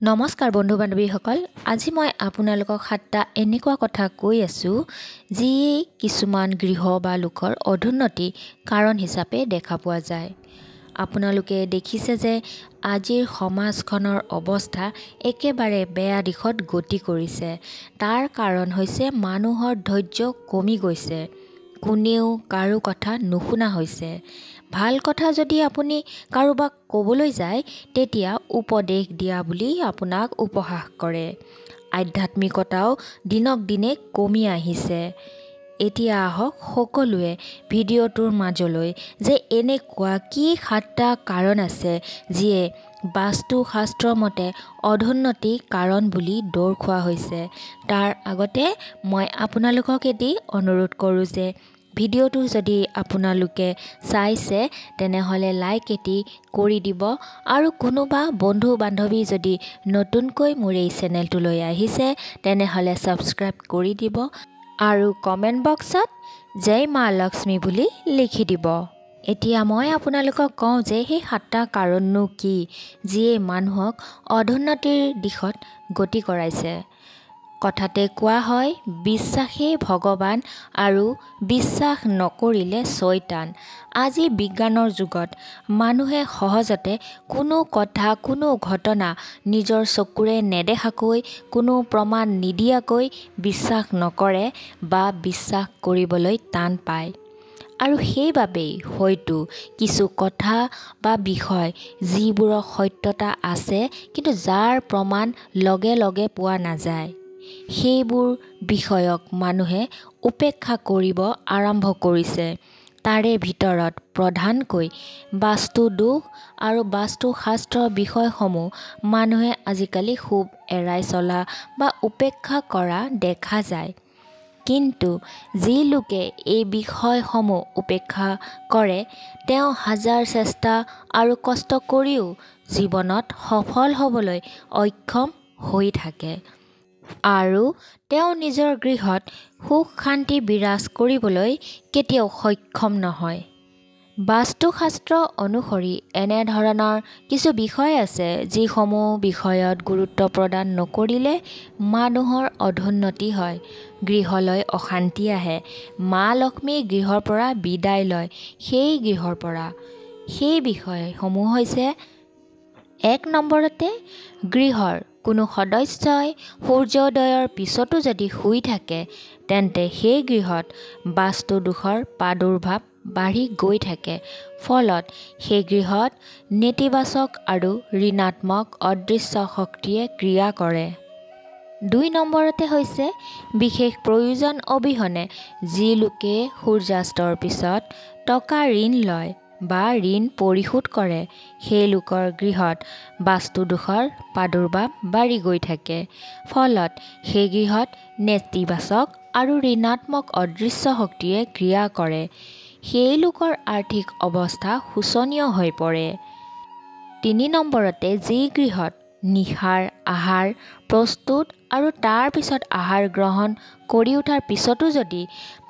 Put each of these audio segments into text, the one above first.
নমস্কাৰ বন্ধু বান্ধৱীসকল, আজি মই আপোনালোকক 7টা এনেকুৱা কথা কৈ আছোঁ যিয়ে কিছুমান গৃহ বা লোকৰ অধুন্নতি কাৰণ হিচাপে দেখা পোৱা যায়। আপোনালোকে দেখিছে যে আজিৰ সমাজখনৰ অৱস্থা একেবাৰে বেয়া দিশত গতি কৰিছে। তাৰ কাৰণ হৈছে মানুহৰ ধৈৰ্য কমি গৈছে। কোনেও কাৰো কথা নুশুনা হৈছে। ভাল কথা যদি আপুনি কাৰোবাক ক'বলৈ যায় তেতিয়া উপদেশ দিয়া বুলি আপোনাক উপহাস কৰে। আধ্যাত্মিকতাও দিনক দিনে কমি আহিছে। এতিয়া আহক সকলোৱে ভিডিঅ'টোৰ মাজলৈ যে এনেকুৱা কি 7টা কাৰণ আছে যিয়ে বাস্তুশাস্ত্ৰ মতে অধুন্নতি কাৰণ বুলি দৰ্শোৱা হৈছে। তাৰ আগতে মই আপোনালোকক এটি অনুৰোধ কৰোঁ যে ভিডিঅ'টো যদি আপোনালোকে চাইছে তেনেহ'লে লাইক এটি কৰি দিব আৰু কোনোবা বন্ধু বান্ধৱী যদি নতুনকৈ মোৰ এই চেনেলটোলৈ আহিছে তেনেহ'লে ছাবস্ক্ৰাইব কৰি দিব আৰু কমেণ্ট বক্সত জয় মা লক্ষ্মী বুলি লিখি দিব। এতিয়া মই আপোনালোকক কওঁ যে সেই 7টা কাৰণনো কি যিয়ে মানুহক অধুন্নতিৰ দিশত গতি কৰাইছে। কথাতে কোৱা হয় বিশ্বাসেই ভগৱান আৰু বিশ্বাস নকৰিলে শয়তান। আজি বিজ্ঞানৰ যুগত মানুহে সহজতে কোনো কথা কোনো ঘটনা নিজৰ চকুৰে নেদেখাকৈ কোনো প্ৰমাণ নিদিয়াকৈ বিশ্বাস নকৰে বা বিশ্বাস কৰিবলৈ টান পায়। আৰু সেইবাবেই হয়তো কিছু কথা বা বিষয় যিবোৰৰ সত্যতা আছে কিন্তু যাৰ প্ৰমাণ লগে লগে পোৱা নাযায় সেইবোৰ বিষয়ক মানুহে উপেক্ষা কৰিব আৰম্ভ কৰিছে। তাৰে ভিতৰত প্ৰধানকৈ বাস্তু দোষ আৰু বাস্তুশাস্ত্ৰৰ বিষয়সমূহ মানুহে আজিকালি খুব এৰাই চলা বা উপেক্ষা কৰা দেখা যায়। কিন্তু যি লোকে এই বিষয়সমূহ উপেক্ষা কৰে তেওঁ হাজাৰ চেষ্টা আৰু কষ্ট কৰিও জীৱনত সফল হ'বলৈ অক্ষম হৈ থাকে আৰু তেওঁ নিজৰ গৃহত সুখ শান্তি বিৰাজ কৰিবলৈ কেতিয়াও সক্ষম নহয়। বাস্তুশাস্ত্ৰ অনুসৰি এনেধৰণৰ কিছু বিষয় আছে যিসমূহ বিষয়ত গুৰুত্ব প্ৰদান নকৰিলে মানুহৰ অধুন্নতি হয়, গৃহলৈ অশান্তি আহে, মা লক্ষ্মী গৃহৰ পৰা বিদায় লয় সেই গৃহৰ পৰা। সেই বিষয়সমূহ হৈছে 1 নম্বৰতে গৃহৰ কোনো সদস্যই সূৰ্যোদয়ৰ পিছতো যদি শুই থাকে তেন্তে সেই গৃহত বাস্তু দোষৰ প্ৰাদুৰ্ভাৱ বাঢ়ি গৈ থাকে। ফলত সেই গৃহত নেতিবাচক আৰু ঋণাত্মক অদৃশ্য শক্তিয়ে ক্ৰিয়া কৰে। 2 নম্বৰতে হৈছে বিশেষ প্ৰয়োজন অবিহনে যি লোকে সূৰ্যাস্তৰ পিছত টকা ঋণ লয় বা ঋণ পৰিশোধ কৰে সেই লোকৰ গৃহত বাস্তু দোষৰ প্ৰাদুৰ্ভাৱ বাঢ়ি গৈ থাকে। ফলত সেই গৃহত নেতিবাচক আৰু ঋণাত্মক অদৃশ্য শক্তিয়ে ক্ৰিয়া কৰে। সেই লোকৰ আৰ্থিক অৱস্থা শোচনীয় হৈ পৰে। 3 নম্বৰতে যি গৃহত নিশাৰ আহাৰ প্ৰস্তুত আৰু তাৰ পিছত আহাৰ গ্ৰহণ কৰি উঠাৰ পিছতো যদি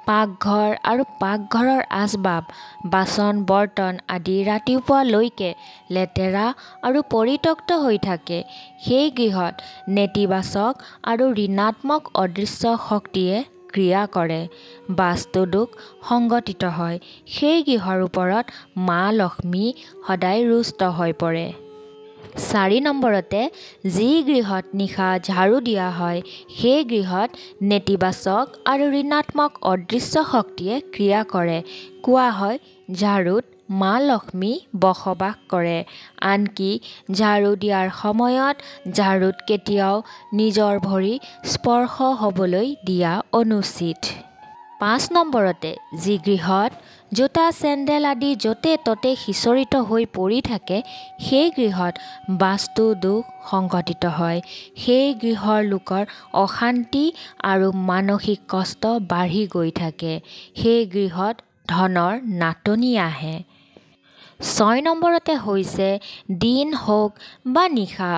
পাকঘৰ আৰু পাকঘৰৰ আচবাব বাচন বৰ্তন আদি ৰাতিপুৱালৈকে লেতেৰা আৰু পৰিত্যক্ত হৈ থাকে সেই গৃহত নেতিবাচক আৰু ঋণাত্মক অদৃশ্য শক্তিয়ে ক্ৰিয়া কৰে। বাস্তু দোষ সংগঠিত হয়। সেই গৃহৰ ওপৰত মা লক্ষ্মী সদায় ৰুষ্ট হৈ পৰে। 4 নম্বৰতে যি গৃহত নিশা ঝাৰু দিয়া হয় সেই গৃহত নেতিবাচক আৰু ঋণাত্মক অদৃশ্য শক্তিয়ে ক্ৰিয়া কৰে। কোৱা হয় ঝাৰুত মা লক্ষ্মী বসবাস কৰে। আনকি ঝাৰু দিয়াৰ সময়ত ঝাৰুত কেতিয়াও নিজৰ ভৰি স্পৰ্শ হ'বলৈ দিয়া অনুচিত। 5 নম্বৰতে যি গৃহত জোতা চেণ্ডেল আদি য'তে ত'তে সিঁচৰিত হৈ পৰি থাকে সেই গৃহত বাস্তু দোষ সংঘটিত হয়। সেই গৃহৰ লোকৰ অশান্তি আৰু মানসিক কষ্ট বাঢ়ি গৈ থাকে। সেই গৃহত ধনৰ নাটনি আহে। 6 নম্বৰতে হৈছে দিন হওক বা নিশা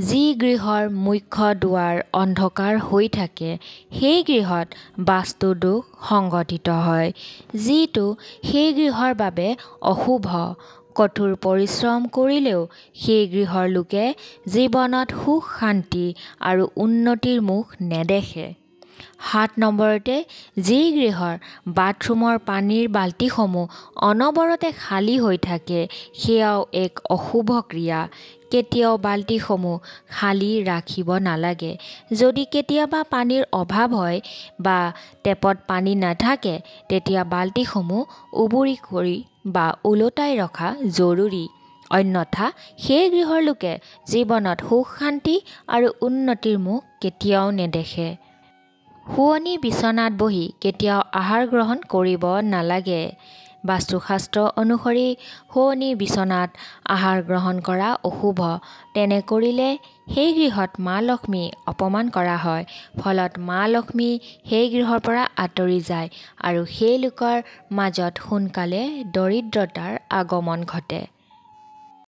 যি গৃহৰ মুখ্য দুৱাৰ অন্ধকাৰ হৈ থাকে সেই গৃহত বাস্তু দোষ সংঘটিত হয়, যিটো সেই গৃহৰ বাবে অশুভ। কঠোৰ পৰিশ্ৰম কৰিলেও সেই গৃহৰ লোকে জীৱনত সুখ শান্তি আৰু উন্নতিৰ মুখ নেদেখে। 7 নম্বৰতে, যি গৃহৰ বাথৰুমৰ পানীৰ বাল্টিসমূহ অনবৰতে খালী হৈ থাকে সেয়াও এক অশুভ ক্ৰিয়া। কেতিয়াও বাল্টিসমূহ খালী ৰাখিব নালাগে। যদি কেতিয়াবা পানীৰ অভাৱ হয় বা টেপত পানী নাথাকে তেতিয়া বাল্টিসমূহ উবুৰি কৰি বা ওলোটাই ৰখা জৰুৰী। অন্যথা সেই গৃহৰ লোকে জীৱনত সুখ শান্তি আৰু উন্নতিৰ মুখ কেতিয়াও নেদেখে। শোৱনি বিচনাত বহি কেতিয়াও আহাৰ গ্ৰহণ কৰিব নালাগে। বাস্তুশাস্ত্ৰ অনুসৰি শোৱনি বিচনাত আহাৰ গ্ৰহণ কৰা অশুভ। তেনে কৰিলে সেই গৃহত মা লক্ষ্মী অপমান কৰা হয়। ফলত মা লক্ষ্মী সেই গৃহৰ পৰা আঁতৰি যায় আৰু সেই লোকৰ মাজত সোনকালে দৰিদ্ৰতাৰ আগমন ঘটে।